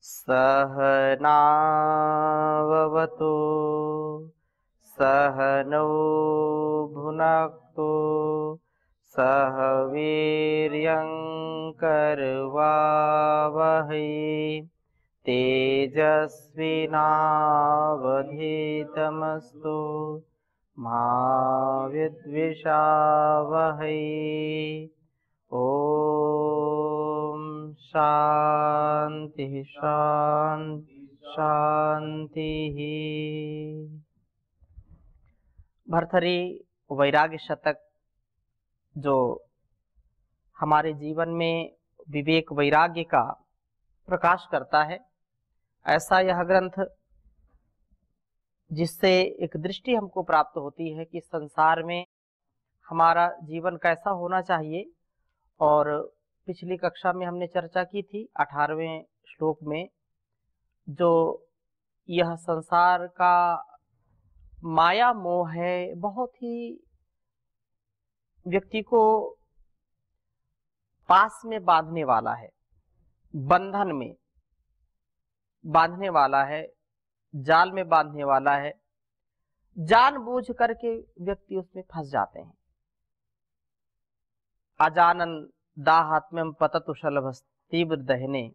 सहनाववतु सहनौ भुनक्तु सह वीर्यं करवावहै तेजस्विनावधीतमस्तु मा विद्विषावहै। ओम शांति शांति शांति। भर्तृहरि वैराग्य शतक जो हमारे जीवन में विवेक वैराग्य का प्रकाश करता है, ऐसा यह ग्रंथ जिससे एक दृष्टि हमको प्राप्त होती है कि संसार में हमारा जीवन कैसा होना चाहिए। और पिछली कक्षा में हमने चर्चा की थी 18वें श्लोक में, जो यह संसार का माया मोह है, बहुत ही व्यक्ति को पास में बांधने वाला है, बंधन में बांधने वाला है, जाल में बांधने वाला है। जानबूझ करके व्यक्ति उसमें फंस जाते हैं। अजानन दाहात्म्यम पततु शलभस्तीव्र दहने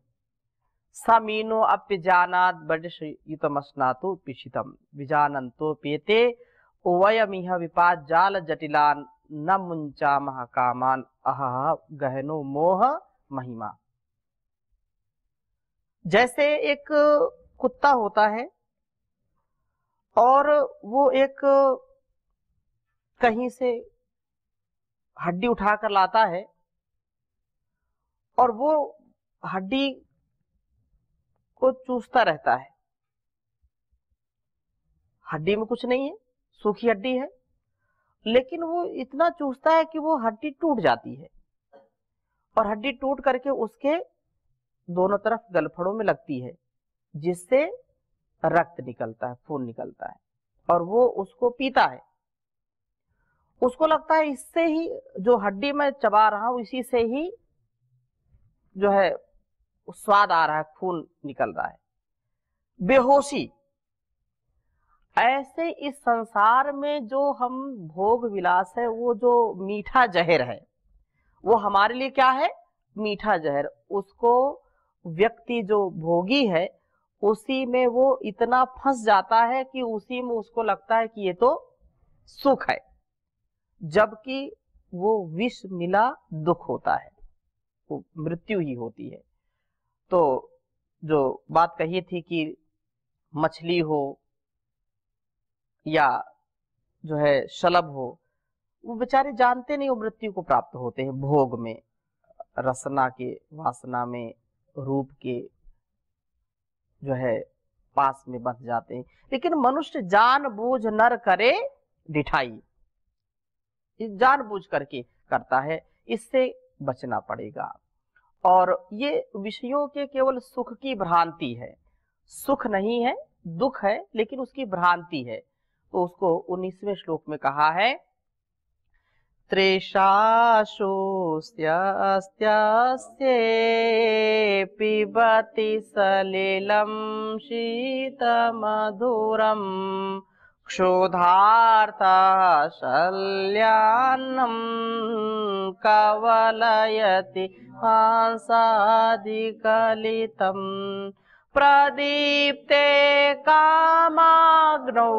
समीनो अप्यजानाद बडिशयुतमस्नातु पिशितम विजानन्तो पेते उवयमिह विपात जाल जटिलान न मुंचामह कामान अहह गहनो मोह महिमा। जैसे एक कुत्ता होता है और वो एक कहीं से हड्डी उठाकर लाता है और वो हड्डी को चूसता रहता है। हड्डी में कुछ नहीं है, सूखी हड्डी है, लेकिन वो इतना चूसता है कि वो हड्डी टूट जाती है और हड्डी टूट करके उसके दोनों तरफ गलफड़ों में लगती है, जिससे रक्त निकलता है, खून निकलता है और वो उसको पीता है। उसको लगता है इससे ही जो हड्डी में चबा रहा हूं इसी से ही जो है स्वाद आ रहा है, खून निकल रहा है। बेहोशी। ऐसे इस संसार में जो हम भोग विलास है, वो जो मीठा जहर है, वो हमारे लिए क्या है? मीठा जहर। उसको व्यक्ति जो भोगी है उसी में वो इतना फंस जाता है कि उसी में उसको लगता है कि ये तो सुख है, जबकि वो विष मिला दुख होता है, वो मृत्यु ही होती है। तो जो बात कही थी कि मछली हो या जो है शलभ हो, वो बेचारे जानते नहीं, वो मृत्यु को प्राप्त होते हैं भोग में, रसना के वासना में, रूप के जो है पास में बंध जाते हैं। लेकिन मनुष्य जानबूझ नर करे ढिठाई, जानबूझ करके करता है, इससे बचना पड़ेगा। और ये विषयों के केवल सुख की भ्रांति है, सुख नहीं है, दुख है, लेकिन उसकी भ्रांति है। तो उसको 19वें श्लोक में कहा है, त्रेषाशोऽस्त्यस्त्ये पिबति सलिलं शीतमधुरं क्षुधार्तः शल्यान्नं कवलयति मांसादिकलितं प्रदीप्ते कामाग्नौ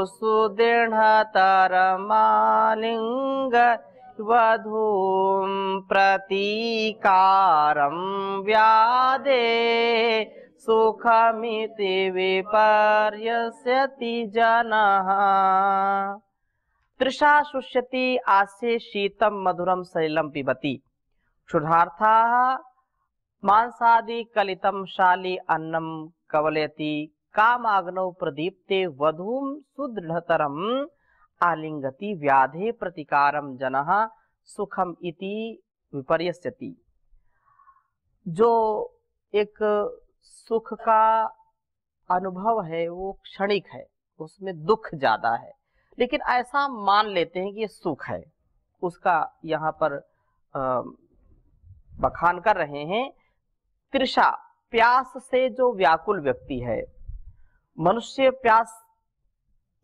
सुदृढतरमालिङ्ग वधूं प्रतीकारं व्यादे सुखमिति विपर्यस्यति जनः। तृषा शुष्यति आस्ये शीतं मधुरं सलिलं पिबति क्षुधार्थाः मांसादि कलितं शाली अन्नम कवलयति कामाग्नौ प्रदीप्ते वधूं सुदृढ़तरम आलिंगति व्याधे प्रतिकारम जनः सुखम इति विपर्यस्यति। जो एक सुख का अनुभव है वो क्षणिक है, उसमें दुख ज्यादा है, लेकिन ऐसा मान लेते हैं कि ये सुख है। उसका यहाँ पर बखान कर रहे हैं। तृषा प्यास से जो व्याकुल व्यक्ति है, मनुष्य प्यास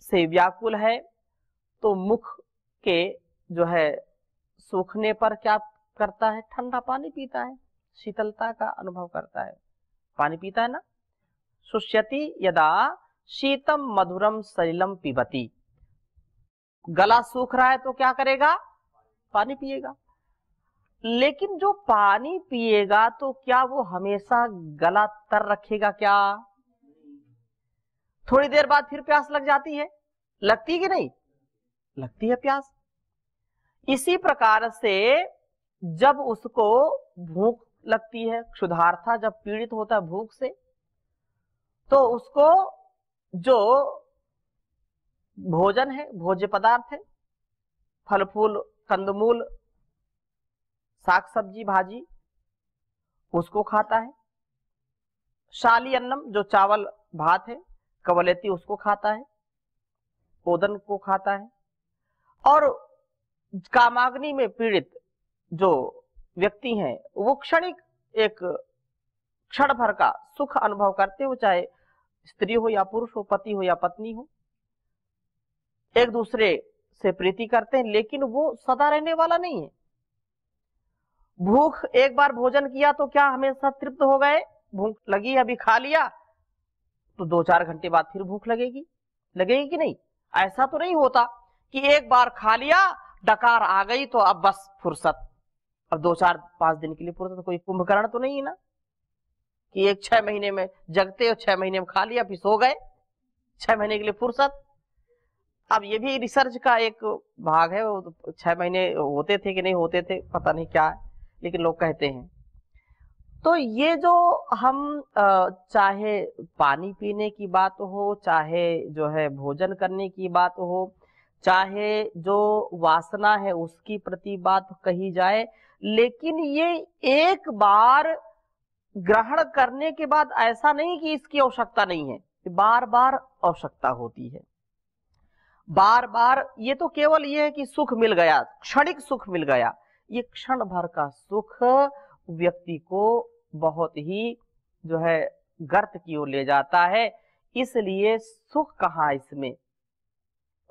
से व्याकुल है, तो मुख के जो है सूखने पर क्या करता है? ठंडा पानी पीता है, शीतलता का अनुभव करता है, पानी पीता है ना। शुष्यति यदा शीतम मधुरम सलिलम पिबती, गला सूख रहा है तो क्या करेगा? पानी पिएगा। लेकिन जो पानी पिएगा तो क्या वो हमेशा गला तर रखेगा क्या? थोड़ी देर बाद फिर प्यास लग जाती है, लगती है कि नहीं? लगती है प्यास। इसी प्रकार से जब उसको भूख लगती है, क्षुधार्था जब पीड़ित होता है भूख से, तो उसको जो भोजन है, भोज्य पदार्थ है, फल फूल कंदमूल साग सब्जी भाजी, उसको खाता है। शाली अन्नम जो चावल भात है, कवलेती उसको खाता है, ओदन को खाता है। और कामाग्नि में पीड़ित जो व्यक्ति हैं वो क्षणिक एक क्षण भर का सुख अनुभव करते हो, चाहे स्त्री हो या पुरुष हो, पति हो या पत्नी हो, एक दूसरे से प्रीति करते हैं, लेकिन वो सदा रहने वाला नहीं है। भूख, एक बार भोजन किया तो क्या हमेशा तृप्त हो गए? भूख लगी, अभी खा लिया तो 2-4 घंटे बाद फिर भूख लगेगी, लगेगी कि नहीं? ऐसा तो नहीं होता कि एक बार खा लिया, डकार आ गई तो अब बस फुर्सत, अब 2-4-5 दिन के लिए फुर्सत। कोई कुंभकर्ण तो नहीं है ना कि 6 महीने में जगते हो, 6 महीने में खा लिया फिर सो गए, 6 महीने के लिए फुर्सत। अब ये भी रिसर्च का एक भाग है, वो 6 महीने होते थे कि नहीं होते थे पता नहीं क्या है, लेकिन लोग कहते हैं। तो ये जो हम चाहे पानी पीने की बात हो, चाहे जो है भोजन करने की बात हो, चाहे जो वासना है उसकी प्रति बात कही जाए, लेकिन ये एक बार ग्रहण करने के बाद ऐसा नहीं कि इसकी आवश्यकता नहीं है, बार बार आवश्यकता होती है, बार बार। ये तो केवल ये है कि सुख मिल गया, क्षणिक सुख मिल गया, ये क्षण भर का सुख व्यक्ति को बहुत ही जो है गर्त की ओर ले जाता है। इसलिए सुख कहाँ इसमें?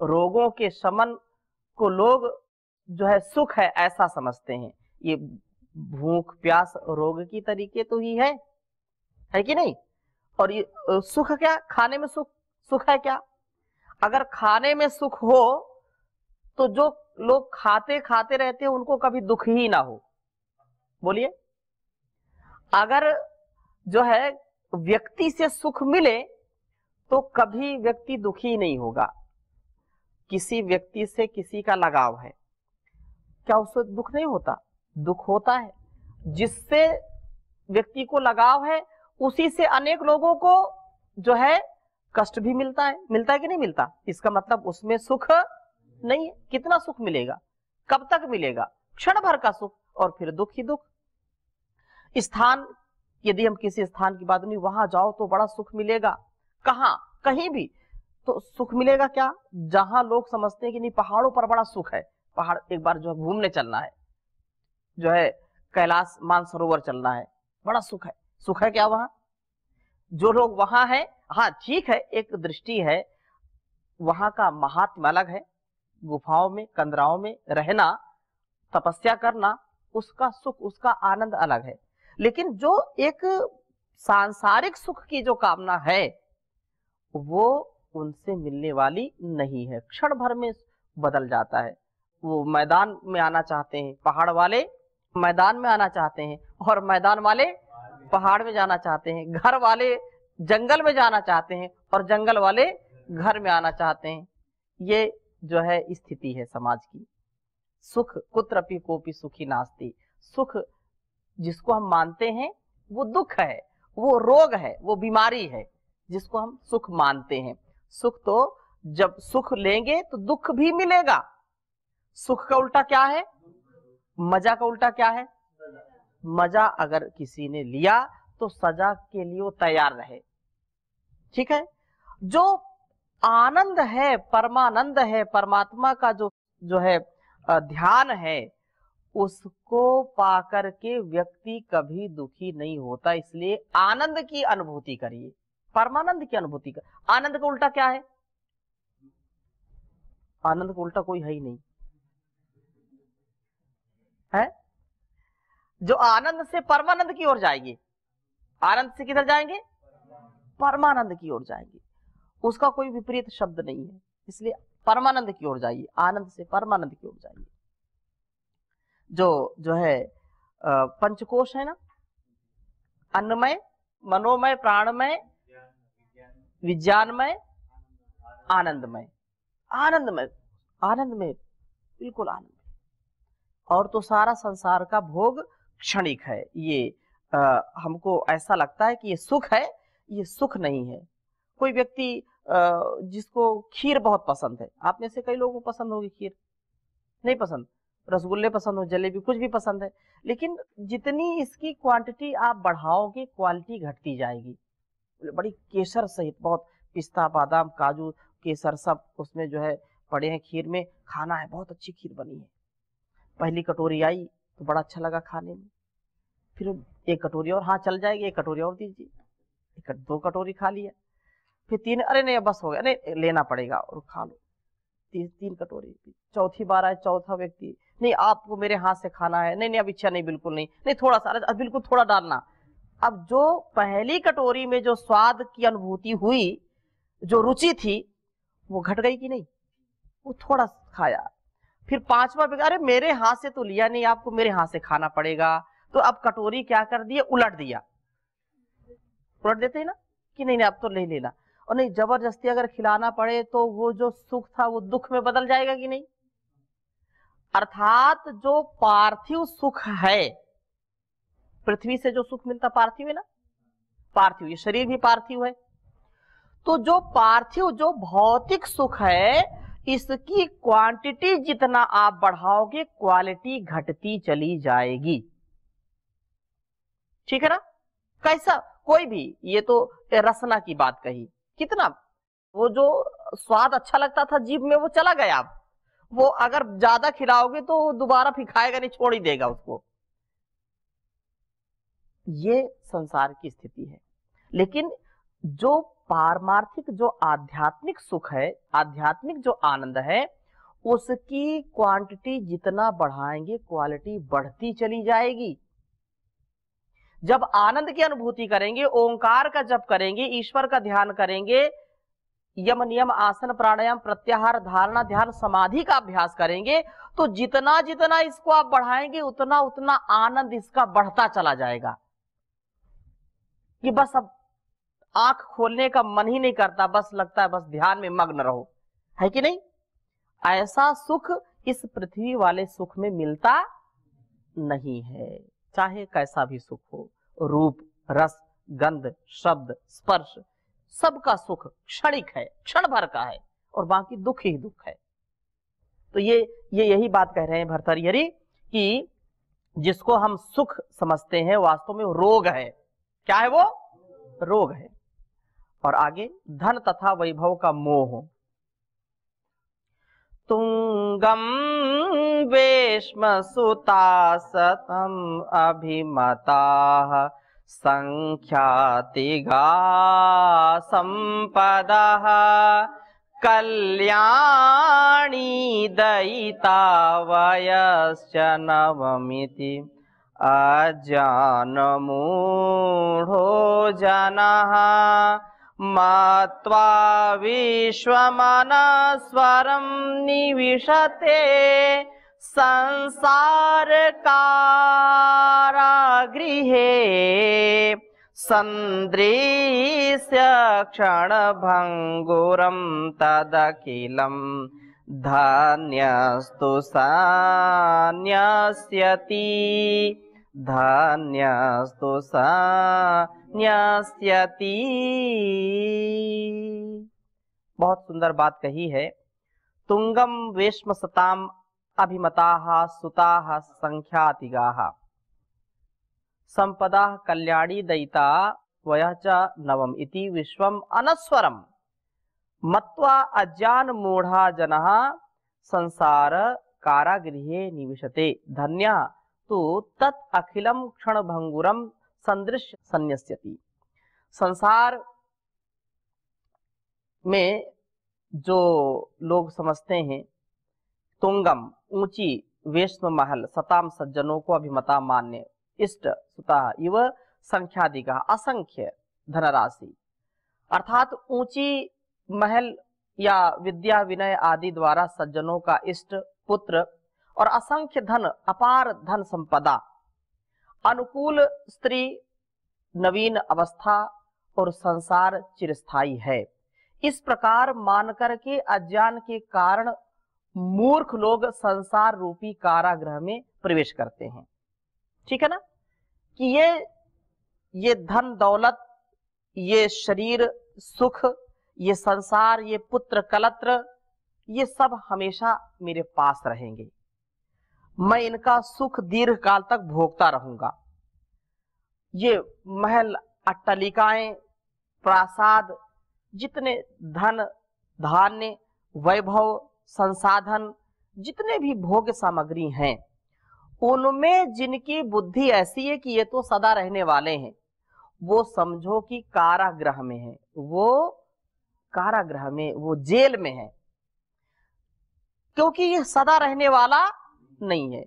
रोगों के शमन को लोग जो है सुख है ऐसा समझते हैं। ये भूख प्यास रोग की तरीके तो ही है कि नहीं? और ये सुख क्या? खाने में सुख है क्या? अगर खाने में सुख हो तो जो लोग खाते खाते रहते हैं उनको कभी दुख ही ना हो। बोलिए, अगर जो है व्यक्ति से सुख मिले तो कभी व्यक्ति दुखी नहीं होगा। किसी व्यक्ति से किसी का लगाव है, क्या उससे दुख नहीं होता? दुख होता है। जिससे व्यक्ति को लगाव है उसी से अनेक लोगों को जो है कष्ट भी मिलता है कि नहीं मिलता? इसका मतलब उसमें सुख नहीं है। कितना सुख मिलेगा? कब तक मिलेगा? क्षण भर का सुख, और फिर दुख ही दुख। स्थान, यदि हम किसी स्थान की बात नहीं, वहां जाओ तो बड़ा सुख मिलेगा। कहां? कहीं भी तो सुख मिलेगा क्या? जहां लोग समझते हैं कि नहीं पहाड़ों पर बड़ा सुख है, पहाड़ एक बार जो है घूमने चलना है, जो है कैलाश मानसरोवर चलना है, बड़ा सुख है। सुख है क्या वहां? जो लोग वहां हैं, हाँ ठीक है, एक दृष्टि है, वहां का महात्म्य अलग है। गुफाओं में कंदराओं में रहना, तपस्या करना, उसका सुख उसका आनंद अलग है। लेकिन जो एक सांसारिक सुख की जो कामना है वो उनसे मिलने वाली नहीं है, क्षण भर में बदल जाता है। वो मैदान में आना चाहते हैं, पहाड़ वाले मैदान में आना चाहते हैं, और मैदान वाले पहाड़ में जाना चाहते हैं, घर वाले जंगल में जाना चाहते हैं, और जंगल वाले घर में आना चाहते हैं। ये जो है स्थिति है समाज की। सुख कुत्रपि कोपि सुखी नास्ति। सुख जिसको हम मानते हैं वो दुख है, वो रोग है, वो बीमारी है, जिसको हम सुख मानते हैं। सुख तो जब सुख लेंगे तो दुख भी मिलेगा। सुख का उल्टा क्या है? मजा का उल्टा क्या है? मजा अगर किसी ने लिया तो सजा के लिए वो तैयार रहे। ठीक है? जो आनंद है, परमानंद है, परमात्मा का जो है ध्यान है, उसको पाकर के व्यक्ति कभी दुखी नहीं होता। इसलिए आनंद की अनुभूति करिए, परमानंद की अनुभूति कर। आनंद का उल्टा क्या है? आनंद का उल्टा कोई है ही नहीं है। जो आनंद से परमानंद की ओर जाएंगे, आनंद से किधर जाएंगे? परमानंद की ओर जाएंगे। उसका कोई विपरीत शब्द नहीं है। इसलिए परमानंद की ओर जाइए, आनंद से परमानंद की ओर जाइए। जो है पंचकोश है ना, अन्नमय, मनोमय, प्राणमय, विज्ञानमय, आनंदमय। आनंदमय, आनंदमय, बिल्कुल आनंद। और तो सारा संसार का भोग क्षणिक है। ये हमको ऐसा लगता है कि ये सुख है, ये सुख नहीं है। कोई व्यक्ति जिसको खीर बहुत पसंद है, आप में से कई लोगों को पसंद होगी खीर, नहीं पसंद, रसगुल्ले पसंद हो, जलेबी, कुछ भी पसंद है, लेकिन जितनी इसकी क्वांटिटी आप बढ़ाओगे क्वालिटी घटती जाएगी। बड़ी केसर सहित, बहुत पिस्ता, बादाम, काजू, केसर सब उसमें जो है पड़े हैं, खीर में खाना है, बहुत अच्छी खीर बनी है। पहली कटोरी आई तो बड़ा अच्छा लगा खाने में, फिर एक कटोरी और, हाँ चल जाएगी, एक कटोरी और दीजिए, 2 कटोरी खा लिया, फिर 3, अरे नहीं बस हो गया, नहीं लेना पड़ेगा और खा लो, 3 कटोरी। चौथी बार आए चौथा व्यक्ति, नहीं आपको मेरे हाथ से खाना है, नहीं अब इच्छा नहीं, बिल्कुल नहीं, नहीं थोड़ा सा, बिल्कुल थोड़ा डालना। अब जो पहली कटोरी में जो स्वाद की अनुभूति हुई, जो रुचि थी, वो घट गई कि नहीं? वो थोड़ा खाया, फिर 5वां, अरे मेरे हाथ से तो लिया नहीं, आपको मेरे हाथ से खाना पड़ेगा। तो अब कटोरी क्या कर दिया? उलट दिया। उलट देते हैं ना कि नहीं अब तो नहीं लेना, और नहीं जबरदस्ती अगर खिलाना पड़े तो वो जो सुख था वो दुख में बदल जाएगा कि नहीं? अर्थात जो पार्थिव सुख है, पृथ्वी से जो सुख मिलता पार्थिव है ना, पार्थिव, ये शरीर भी पार्थिव है। तो जो पार्थिव, जो भौतिक सुख है, इसकी क्वांटिटी जितना आप बढ़ाओगे क्वालिटी घटती चली जाएगी। ठीक है ना? कैसा? कोई भी, ये तो रसना की बात कही, कितना वो जो स्वाद अच्छा लगता था जीभ में वो चला गया, अब वो अगर ज्यादा खिलाओगे तो दोबारा फिर खाएगा नहीं, छोड़ ही देगा उसको। ये संसार की स्थिति है। लेकिन जो पारमार्थिक, जो आध्यात्मिक सुख है, आध्यात्मिक जो आनंद है, उसकी क्वांटिटी जितना बढ़ाएंगे क्वालिटी बढ़ती चली जाएगी। जब आनंद की अनुभूति करेंगे, ओंकार का जप करेंगे, ईश्वर का ध्यान करेंगे, यम नियम आसन प्राणायाम प्रत्याहार धारणा ध्यान समाधि का अभ्यास करेंगे, तो जितना जितना इसको आप बढ़ाएंगे उतना उतना आनंद इसका बढ़ता चला जाएगा। कि बस अब आंख खोलने का मन ही नहीं करता, बस लगता है बस ध्यान में मग्न रहो, है कि नहीं? ऐसा सुख इस पृथ्वी वाले सुख में मिलता नहीं है, चाहे कैसा भी सुख हो। रूप, रस, गंध, शब्द, स्पर्श, सबका सुख क्षणिक है, क्षण भर का है, और बाकी दुख ही दुख है। तो ये यही बात कह रहे हैं भर्तृहरि कि जिसको हम सुख समझते हैं वास्तव में रोग है। क्या है वो? रोग है। और आगे धन तथा वैभव का मोह। तुंगम वेश्म सुता सतम अभिमता संख्यातिगा संपदा कल्याणी दयिता वयश्च नवमिति अजानमूढो जनः मत्वा विश्वमनस्वरं निविशते संसार कारागृहे संदृश्य क्षणभंगुरं तदखिलं धन्यस्तु सन्यस्यति धन्यस्तु सन्यस्यति। बहुत सुंदर बात कही है। तुंगम वेश्म सताम अभिमताः सुताः संख्यातिगाः संपदा कल्याणी दयिता वयः च नवम इति विश्वम अनस्वरम मत्वा अज्ञान मूढ़ा जनः संसार कारागृहे निविशते धन्या तो तत् अखिलम क्षण भंगुरम संदृश्य संन्यस्यति। संसार में जो लोग समझते हैं तुंगम ऊंची वेश्म महल सताम सज्जनों को अभिमता मान्य इष्ट सुता इव संख्यादिका असंख्य धनराशि, अर्थात ऊंची महल या विद्या विनय आदि द्वारा सज्जनों का इष्ट पुत्र और असंख्य धन अपार धन संपदा, अनुकूल स्त्री, नवीन अवस्था और संसार चिरस्थायी है, इस प्रकार मानकर के अज्ञान के कारण मूर्ख लोग संसार रूपी कारागृह में प्रवेश करते हैं। ठीक है ना, कि ये धन दौलत, ये शरीर सुख, ये संसार, ये पुत्र कलत्र, ये सब हमेशा मेरे पास रहेंगे, मैं इनका सुख दीर्घ काल तक भोगता रहूंगा। ये महल अट्टालिकाएं प्रासाद, जितने धन धान्य वैभव संसाधन, जितने भी भोग्य सामग्री हैं, उनमें जिनकी बुद्धि ऐसी है कि ये तो सदा रहने वाले हैं, वो समझो कि कारागृह में है, वो कारागृह में, वो जेल में है, क्योंकि ये सदा रहने वाला नहीं है।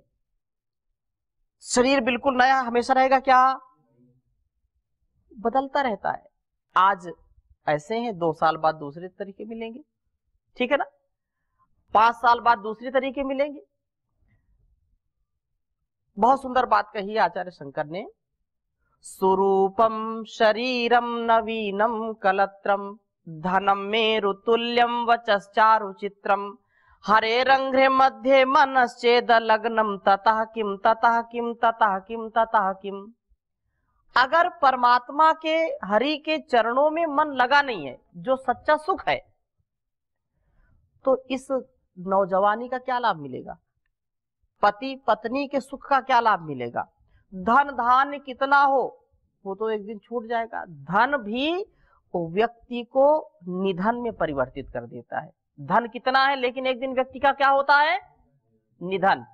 शरीर बिल्कुल नया हमेशा रहेगा क्या? बदलता रहता है। आज ऐसे हैं, 2 साल बाद दूसरे तरीके मिलेंगे, ठीक है ना, 5 साल बाद दूसरी तरीके मिलेंगे। बहुत सुंदर बात कही है आचार्य शंकर ने, स्वरूपम शरीरम नवीनम कलत्रम धनम मेरु तुल्यम वचश्चारु चित्रम हरे रंध्रे मध्य मनश्चेद लग्नम ततः किम ततः किम ततः किम ततः किम। अगर परमात्मा के हरि के चरणों में मन लगा नहीं है, जो सच्चा सुख है, तो इस नौजवानी का क्या लाभ मिलेगा? पति पत्नी के सुख का क्या लाभ मिलेगा? धन धान्य कितना हो वो तो एक दिन छूट जाएगा। धन भी व्यक्ति को निधन में परिवर्तित कर देता है। धन कितना है लेकिन एक दिन व्यक्ति का क्या होता है? निधन।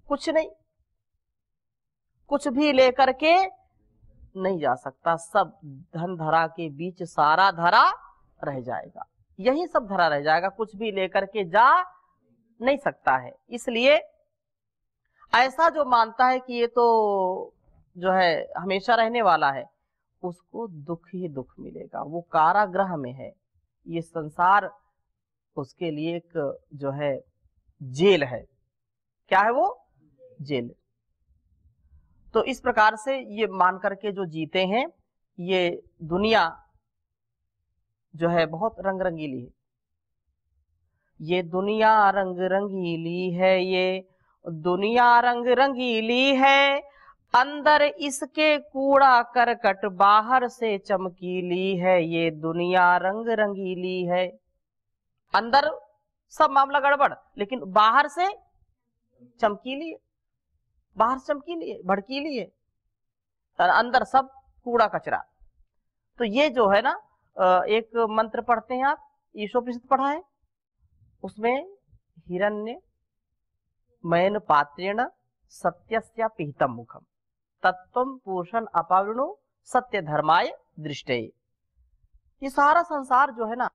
कुछ नहीं, कुछ भी लेकर के नहीं जा सकता, सब धन धरा के बीच सारा धरा रह जाएगा, यही सब धरा रह जाएगा, कुछ भी लेकर के जा नहीं सकता है। इसलिए ऐसा जो मानता है कि ये तो जो है हमेशा रहने वाला है, उसको दुख ही दुख मिलेगा। वो कारागृह में है, ये संसार उसके लिए एक जो है जेल है। क्या है वो? जेल। तो इस प्रकार से ये मान करके जो जीते हैं, ये दुनिया जो है बहुत रंग रंगीली है, ये दुनिया रंग रंगीली है, ये दुनिया रंग रंगीली है, अंदर इसके कूड़ा करकट बाहर से चमकीली है, ये दुनिया रंग रंगीली है। अंदर सब मामला गड़बड़, लेकिन बाहर से चमकीली है, बाहर चमकीली है, भड़कीली है, अंदर सब कूड़ा कचरा। तो ये जो है ना, एक मंत्र पढ़ते हैं आप, ईशोपनिषद पढ़ा है, उसमें हिरण्य मयन पात्रेण सत्यस्य पिहितम मुखम तत्वम पूषण अपावृणु सत्य धर्माय दृष्टे। ये सारा संसार जो है ना,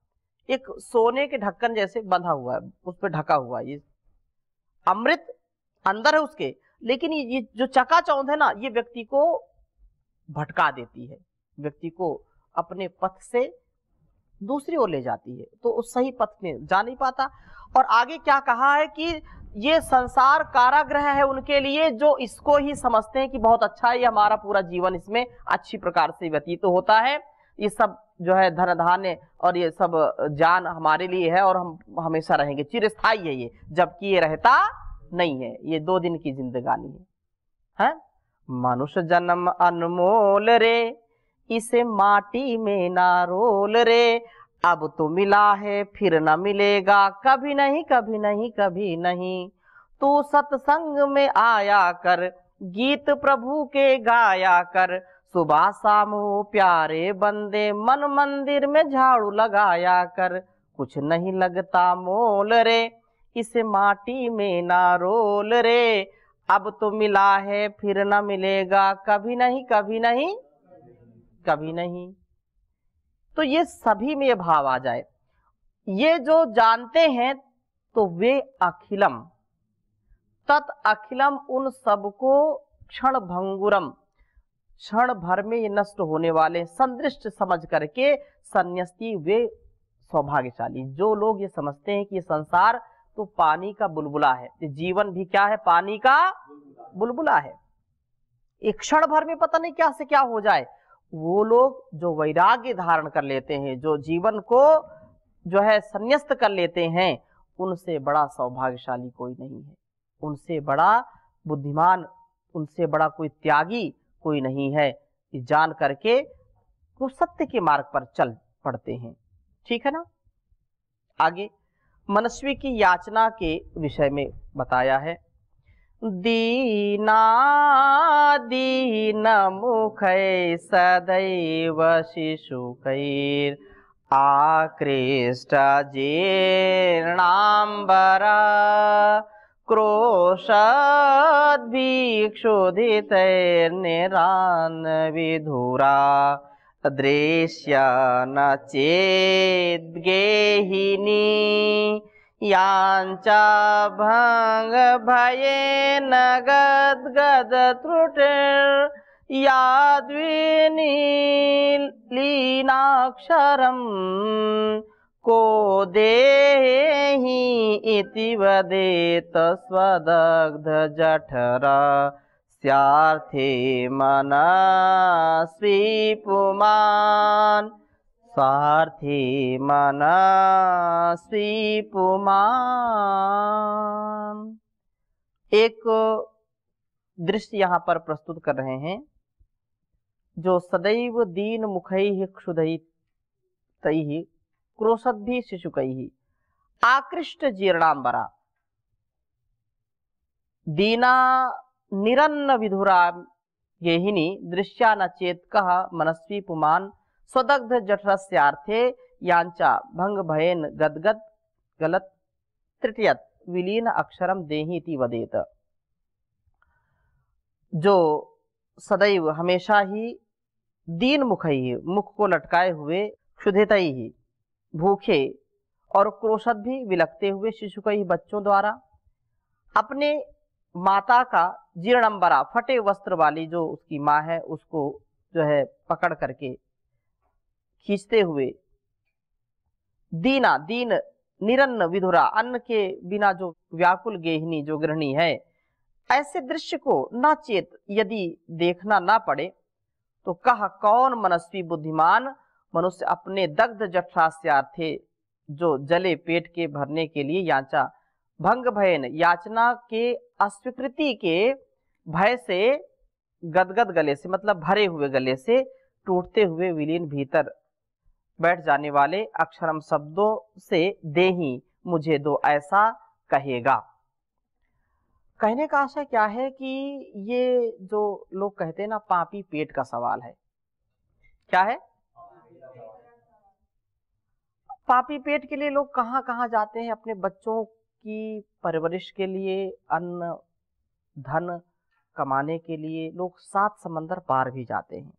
एक सोने के ढक्कन जैसे बंधा हुआ है, उस पर ढका हुआ है, ये अमृत अंदर है उसके, लेकिन ये जो चकाचौंध है ना, ये व्यक्ति को भटका देती है, व्यक्ति को अपने पथ से दूसरी ओर ले जाती है, तो उस सही पथ में जा नहीं पाता। और आगे क्या कहा है कि ये संसार कारागृह है उनके लिए जो इसको ही समझते हैं कि बहुत अच्छा है, ये हमारा पूरा जीवन इसमें अच्छी प्रकार से व्यतीत तो होता है, ये सब जो है धन धान्य और ये सब जान हमारे लिए है और हम हमेशा रहेंगे, चिरस्थायी है ये, जबकि ये रहता नहीं है, ये 2 दिन की जिंदगानी है। मनुष्य जन्म अनमोल रे, इसे माटी में ना रोल रे, अब तो मिला है फिर न मिलेगा, कभी नहीं कभी नहीं कभी नहीं। तू सत्संग में आया कर, गीत प्रभु के गाया कर, सुबह शाम हो प्यारे बंदे, मन मंदिर में झाड़ू लगाया कर, कुछ नहीं लगता मोल रे, इस माटी में ना रोल रे, अब तो मिला है फिर न मिलेगा, कभी नहीं कभी नहीं कभी नहीं। तो ये सभी में ये भाव आ जाए, ये जो जानते हैं तो वे अखिलम तत् अखिलम, उन सबको क्षण भंगुरम, क्षण भर में ये नष्ट होने वाले संदृष्ट समझ करके संन्यस्ति, वे सौभाग्यशाली। जो लोग ये समझते हैं कि ये संसार तो पानी का बुलबुला है, जीवन भी क्या है, पानी का बुलबुला है, एक क्षण भर में पता नहीं क्या से क्या हो जाए, वो लोग जो वैराग्य धारण कर लेते हैं, जो जीवन को जो है संन्यस्त कर लेते हैं, उनसे बड़ा सौभाग्यशाली कोई नहीं है, उनसे बड़ा बुद्धिमान, उनसे बड़ा कोई त्यागी कोई नहीं है। इस जान करके वो सत्य के मार्ग पर चल पड़ते हैं। ठीक है ना। आगे मनस्वी की याचना के विषय में बताया है, दीना दीन मुखै सदैव शिशुकैर आकृष्ट जीर्णाम्बरा क्रोशाद्भिक्षुधितैर्निरान्विधुरा दृश्य न चेद्गेहिनी यांचा भंग भयेन गद्गद त्रुटिर् याद्विनीलीनाक्षरम् को देहि इति वदेत स्वदग्ध जठरा स्यार्थे मनस्वी पुमान् स्वार्थी मनस्वी पुमान्। एक दृश्य यहाँ पर प्रस्तुत कर रहे हैं, जो सदैव दीन मुखैः क्षुधितैः क्रोशद्भिः शिशुकैः आकृष्ट जीर्णाम्बरा दीना निरन्न विधुरा गेहिनी दृश्या न चेत्कः मनस्वी पुमान् स्वदग्ध जठरस्यार्थे यांचा भंग भयेन गदगद गलत तृतीयत विलीन अक्षरम देहि इति वदेत। जो सदैव हमेशा ही दीन मुखई, मुख को लटकाए हुए, क्षुधितई ही भूखे और क्रोशद भी विलकते हुए शिशुकई बच्चों द्वारा अपने माता का जीर्णम्बरा फटे वस्त्र वाली जो उसकी माँ है उसको जो है पकड़ करके खींचते हुए, दीना दीन निरन्न विधुरा अन्न के बिना जो व्याकुल गेहिनी जो गृहिणी है, ऐसे दृश्य को न चेत यदि देखना ना पड़े तो कह कौन मनस्वी बुद्धिमान मनुष्य अपने दग्ध जठरास्यार्थे जो जले पेट के भरने के लिए याचा भंग भयन याचना के अस्वीकृति के भय से गदगद गले से मतलब भरे हुए गले से टूटते हुए विलीन भीतर बैठ जाने वाले अक्षरम शब्दों से देही मुझे दो ऐसा कहेगा। कहने का आशय क्या है कि ये जो लोग कहते हैं ना पापी पेट का सवाल है, क्या है पापी पेट के लिए लोग कहां कहां जाते हैं अपने बच्चों की परवरिश के लिए, अन्न धन कमाने के लिए लोग 7 समंदर पार भी जाते हैं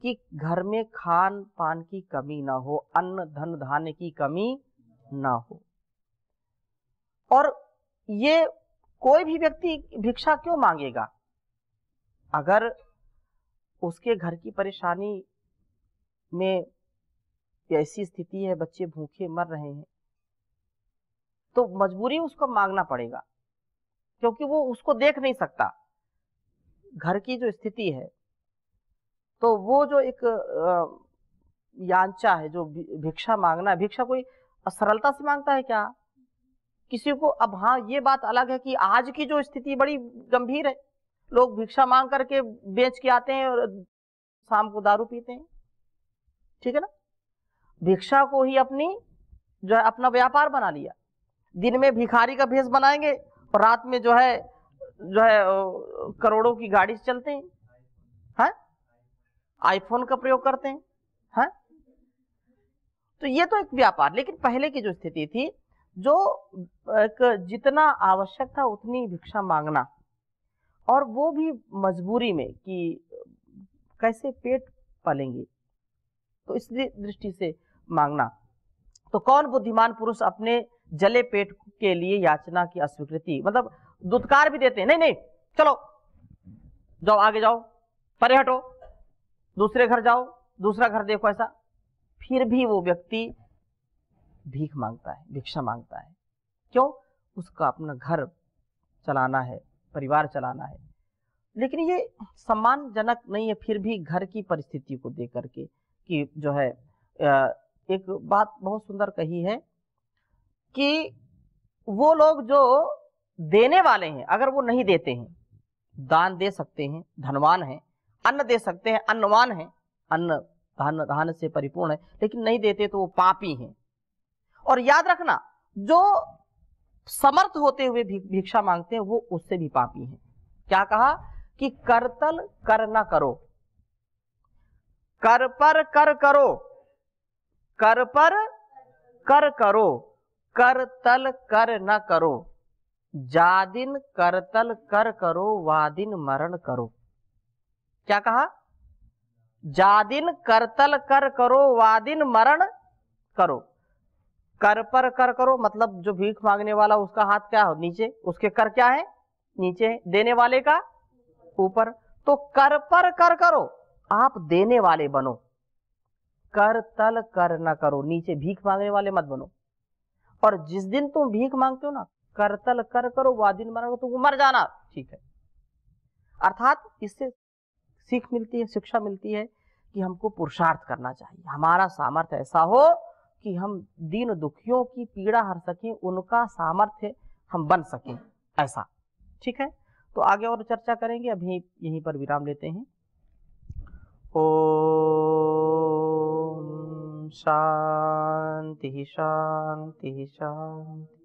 कि घर में खान पान की कमी ना हो, अन्न धन धान्य की कमी ना हो। और ये कोई भी व्यक्ति भिक्षा क्यों मांगेगा अगर उसके घर की परेशानी में ऐसी स्थिति है, बच्चे भूखे मर रहे हैं, तो मजबूरी उसको मांगना पड़ेगा क्योंकि वो उसको देख नहीं सकता घर की जो स्थिति है। तो वो जो एक यांचा है, जो भिक्षा मांगना है, भिक्षा कोई सरलता से मांगता है क्या किसी को? अब हाँ ये बात अलग है कि आज की जो स्थिति बड़ी गंभीर है, लोग भिक्षा मांग करके बेच के आते हैं और शाम को दारू पीते हैं, ठीक है ना। भिक्षा को ही अपनी जो है अपना व्यापार बना लिया, दिन में भिखारी का भेष बनाएंगे और रात में जो है करोड़ों की गाड़ी से चलते हैं, हैं आईफोन का प्रयोग करते हैं, हैं। तो ये तो एक व्यापार। लेकिन पहले की जो स्थिति थी जो एक जितना आवश्यक था उतनी भिक्षा मांगना, और वो भी मजबूरी में कि कैसे पेट पालेंगे, तो इस दृष्टि से मांगना। तो कौन बुद्धिमान पुरुष अपने जले पेट के लिए याचना की अस्वीकृति, मतलब दुत्कार भी देते हैं, नहीं नहीं चलो जाओ, आगे जाओ, परे हटो, दूसरे घर जाओ, दूसरा घर देखो, ऐसा फिर भी वो व्यक्ति भीख मांगता है, भिक्षा मांगता है। क्यों? उसका अपना घर चलाना है, परिवार चलाना है। लेकिन ये सम्मानजनक नहीं है फिर भी घर की परिस्थिति को देख करके, कि जो है एक बात बहुत सुंदर कही है कि वो लोग जो देने वाले हैं, अगर वो नहीं देते हैं, दान दे सकते हैं, धनवान हैं, अन्न दे सकते हैं, अन्नवान हैं, अन्न धन धन से परिपूर्ण है, लेकिन नहीं देते तो वो पापी हैं। और याद रखना, जो समर्थ होते हुए भिक्षा मांगते हैं वो उससे भी पापी हैं। क्या कहा कि करतल कर न करो, कर पर कर करो, कर पर कर करो, करतल कर न करो, जादिन करतल कर करो, वादिन मरण करो। क्या कहा? जादिन करतल कर करो, वादिन मरण करो। कर पर कर करो मतलब जो भीख मांगने वाला उसका हाथ क्या हो? नीचे, उसके कर क्या है? नीचे, देने वाले का ऊपर। तो कर पर कर करो, आप देने वाले बनो, कर तल कर न करो, नीचे भीख मांगने वाले मत बनो। और जिस दिन तुम भीख मांगते हो ना, करतल कर करो, वादिन मरो, तुमको मर जाना, ठीक है। अर्थात इससे सीख मिलती है, शिक्षा मिलती है कि हमको पुरुषार्थ करना चाहिए, हमारा सामर्थ्य ऐसा हो कि हम दीन दुखियों की पीड़ा हर सकें, उनका सामर्थ्य हम बन सकें, ऐसा। ठीक है, तो आगे और चर्चा करेंगे, अभी यहीं पर विराम लेते हैं। ओम शांति शांति शांति।